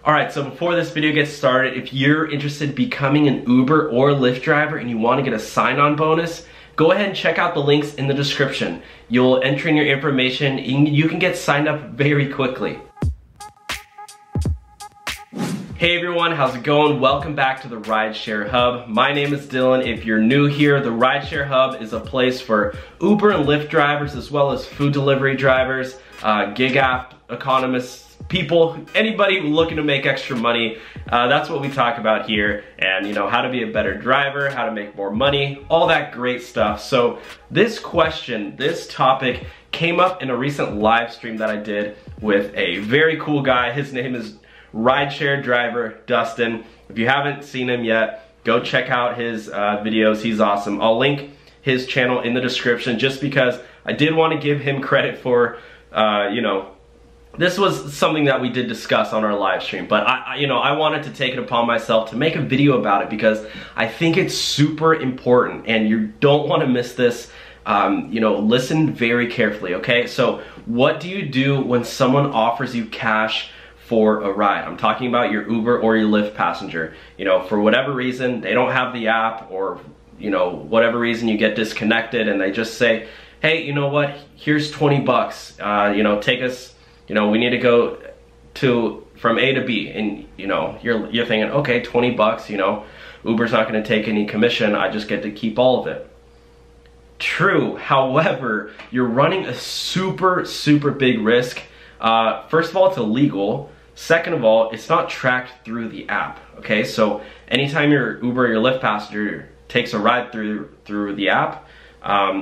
Alright, so before this video gets started, if you're interested in becoming an Uber or Lyft driver and you want to get a sign-on bonus, go ahead and check out the links in the description. You'll enter in your information and you can get signed up very quickly. Hey everyone, how's it going? Welcome back to the Rideshare Hub. My name is Dylan. If you're new here, the Rideshare Hub is a place for Uber and Lyft drivers as well as food delivery drivers, gig app economists, people, anybody looking to make extra money. That's what we talk about here, and you know, how to be a better driver, how to make more money, all that great stuff. So this question, this topic came up in a recent live stream that I did with a very cool guy. His name is Rideshare driver Dustin. If you haven't seen him yet, go check out his videos. He's awesome. I'll link his channel in the description just because I did want to give him credit for, you know, this was something that we did discuss on our live stream, but I wanted to take it upon myself to make a video about it because I think it's super important and you don't want to miss this. You know, listen very carefully, okay? So what do you do when someone offers you cash for a ride? I'm talking about your Uber or your Lyft passenger. You know, for whatever reason, they don't have the app, or, you know, whatever reason you get disconnected and they just say, hey, you know what, here's 20 bucks, you know, take us, you know, we need to go from A to B, and you know, you're thinking, okay, 20 bucks, you know, Uber's not gonna take any commission, I just get to keep all of it. True, however, you're running a super big risk. First of all, it's illegal. Second of all, it's not tracked through the app, okay? So anytime your Uber or your Lyft passenger takes a ride through the app,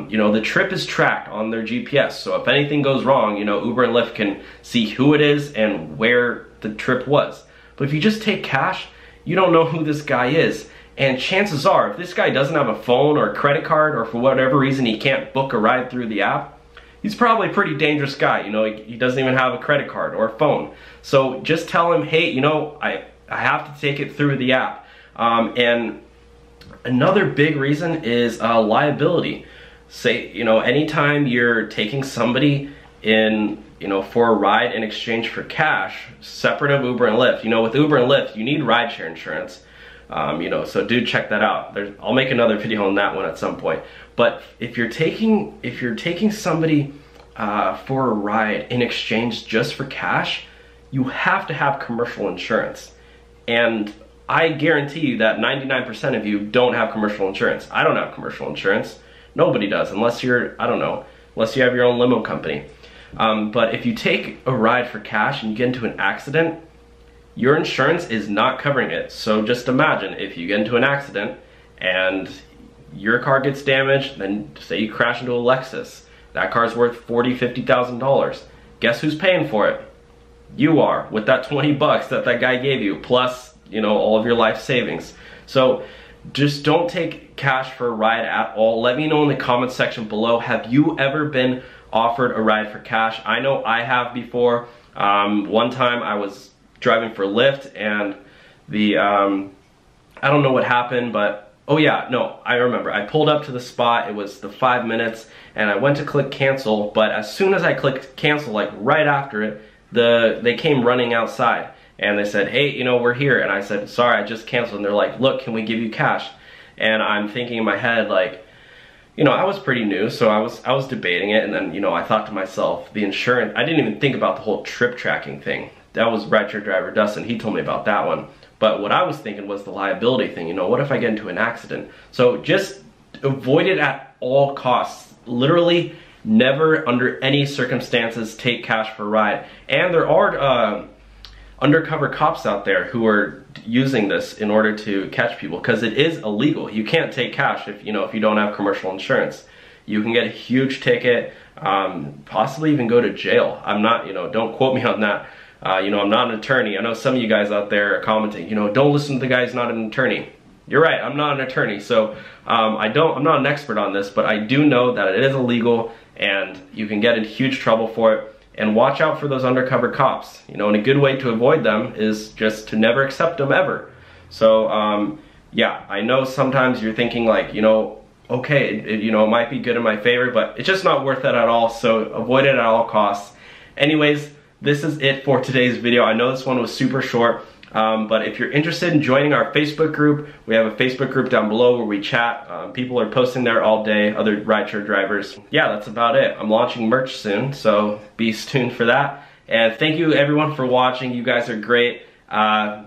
you know, the trip is tracked on their GPS. So if anything goes wrong, you know, Uber and Lyft can see who it is and where the trip was. But if you just take cash, you don't know who this guy is. And chances are, if this guy doesn't have a phone or a credit card, or for whatever reason he can't book a ride through the app, he's probably a pretty dangerous guy. You know, he doesn't even have a credit card or a phone. So just tell him, hey, you know, I have to take it through the app. And another big reason is liability. Say, you know, anytime you're taking somebody in, you know, for a ride in exchange for cash, separate of Uber and Lyft. You know, with Uber and Lyft, you need rideshare insurance. You know, so do check that out. I'll make another video on that one at some point. But if you're taking somebody for a ride in exchange just for cash, you have to have commercial insurance. And I guarantee you that 99% of you don't have commercial insurance. I don't have commercial insurance. Nobody does, unless you're, I don't know, unless you have your own limo company. But if you take a ride for cash and you get into an accident, your insurance is not covering it. So just imagine if you get into an accident and your car gets damaged, then say you crash into a Lexus. That car's worth $40,000, $50,000. Guess who's paying for it? You are, with that 20 bucks that guy gave you, plus, you know, all of your life savings. So just don't take cash for a ride at all. Let me know in the comments section below, have you ever been offered a ride for cash? I know I have before. One time I was driving for Lyft and the, I don't know what happened, but, oh yeah, no, I remember. I pulled up to the spot, it was the 5 minutes, and I went to click cancel, but as soon as I clicked cancel, like right after it, they came running outside. And they said, hey, you know, we're here. And I said, sorry, I just canceled. And they're like, look, can we give you cash? And I'm thinking in my head, like, you know, I was pretty new, so I was debating it. And then, you know, I thought to myself, the insurance, I didn't even think about the whole trip tracking thing. That was Rideshare driver Dustin. He told me about that one. But what I was thinking was the liability thing. You know, what if I get into an accident? So just avoid it at all costs. Literally never, under any circumstances, take cash for a ride. And there are undercover cops out there who are using this in order to catch people, because it is illegal. You can't take cash if you don't have commercial insurance. You can get a huge ticket, possibly even go to jail. I'm not, you know, don't quote me on that. You know, I'm not an attorney. I know some of you guys out there are commenting, you know, don't listen to the guy who's not an attorney. You're right, I'm not an attorney, so I'm not an expert on this, but I do know that it is illegal and you can get in huge trouble for it. And watch out for those undercover cops. You know, and a good way to avoid them is just to never accept them ever. So, yeah, I know sometimes you're thinking like, you know, okay, it might be good in my favor, but it's just not worth it at all. So avoid it at all costs. Anyways, this is it for today's video. I know this one was super short, but if you're interested in joining our Facebook group, we have a Facebook group down below where we chat. People are posting there all day, other rideshare drivers. Yeah, that's about it. I'm launching merch soon, so be tuned for that. And thank you everyone for watching. You guys are great.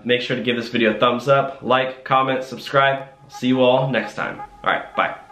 Make sure to give this video a thumbs up, like, comment, subscribe. See you all next time. All right, bye.